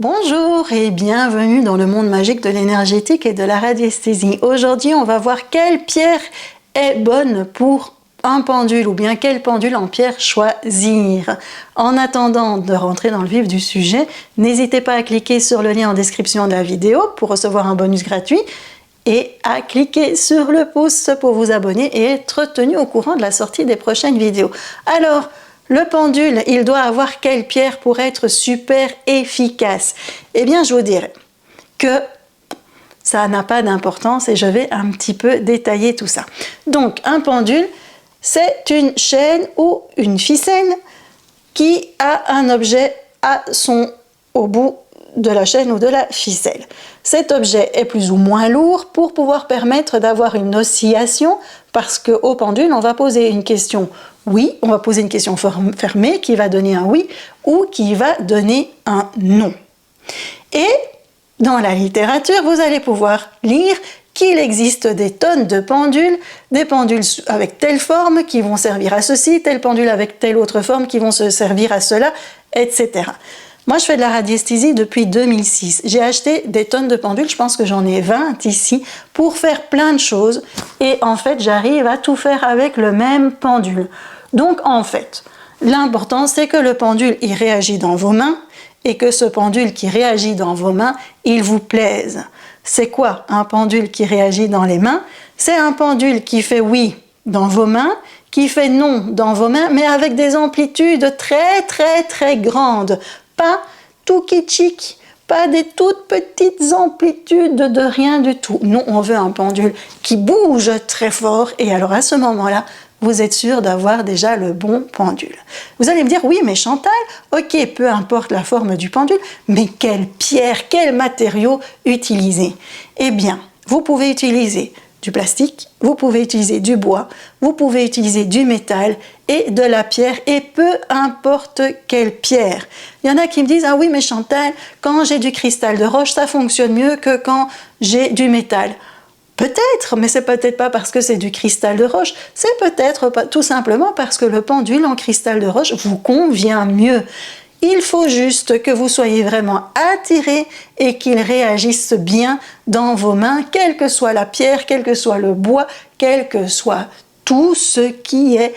Bonjour et bienvenue dans le monde magique de l'énergétique et de la radiesthésie. Aujourd'hui, on va voir quelle pierre est bonne pour un pendule ou bien quel pendule en pierre choisir. En attendant de rentrer dans le vif du sujet, n'hésitez pas à cliquer sur le lien en description de la vidéo pour recevoir un bonus gratuit et à cliquer sur le pouce pour vous abonner et être tenu au courant de la sortie des prochaines vidéos. Alors, le pendule, il doit avoir quelle pierre pour être super efficace? Eh bien, je vous dirais que ça n'a pas d'importance et je vais un petit peu détailler tout ça. Donc, un pendule, c'est une chaîne ou une ficelle qui a un objet au bout de la chaîne ou de la ficelle. Cet objet est plus ou moins lourd pour pouvoir permettre d'avoir une oscillation parce qu'au pendule, on va poser une question oui, on va poser une question fermée qui va donner un oui ou qui va donner un non. Et dans la littérature, vous allez pouvoir lire qu'il existe des tonnes de pendules, des pendules avec telle forme qui vont servir à ceci, tel pendule avec telle autre forme qui vont se servir à cela, etc. Moi, je fais de la radiesthésie depuis 2006. J'ai acheté des tonnes de pendules, je pense que j'en ai 20 ici, pour faire plein de choses. Et en fait, j'arrive à tout faire avec le même pendule. Donc, en fait, l'important, c'est que le pendule, il réagit dans vos mains et que ce pendule qui réagit dans vos mains, il vous plaise. C'est quoi un pendule qui réagit dans les mains? C'est un pendule qui fait oui dans vos mains, qui fait non dans vos mains, mais avec des amplitudes très grandes. Pas tout kitschik, pas des toutes petites amplitudes de rien du tout. Non, on veut un pendule qui bouge très fort et alors à ce moment-là, vous êtes sûr d'avoir déjà le bon pendule. Vous allez me dire, oui, mais Chantal, ok, peu importe la forme du pendule, mais quelle pierre, quel matériau utiliser? Eh bien, vous pouvez utiliser du plastique, vous pouvez utiliser du bois, vous pouvez utiliser du métal et de la pierre, et peu importe quelle pierre. Il y en a qui me disent, ah oui, mais Chantal, quand j'ai du cristal de roche, ça fonctionne mieux que quand j'ai du métal. Peut-être, mais c'est peut-être pas parce que c'est du cristal de roche, c'est peut-être tout simplement parce que le pendule en cristal de roche vous convient mieux. Il faut juste que vous soyez vraiment attiré et qu'il réagisse bien dans vos mains, quelle que soit la pierre, quel que soit le bois, quel que soit tout ce qui est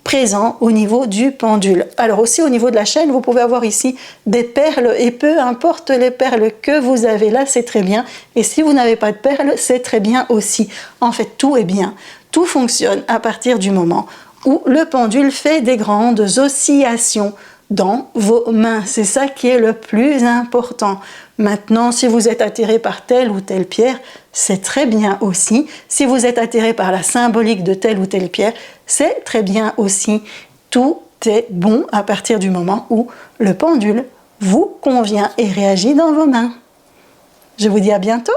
présent au niveau du pendule. Alors aussi au niveau de la chaîne, vous pouvez avoir ici des perles et peu importe les perles que vous avez là, c'est très bien. Et si vous n'avez pas de perles, c'est très bien aussi. En fait, tout est bien. Tout fonctionne à partir du moment où le pendule fait des grandes oscillations dans vos mains. C'est ça qui est le plus important. Maintenant, si vous êtes attiré par telle ou telle pierre, c'est très bien aussi. Si vous êtes attiré par la symbolique de telle ou telle pierre, c'est très bien aussi. Tout est bon à partir du moment où le pendule vous convient et réagit dans vos mains. Je vous dis à bientôt.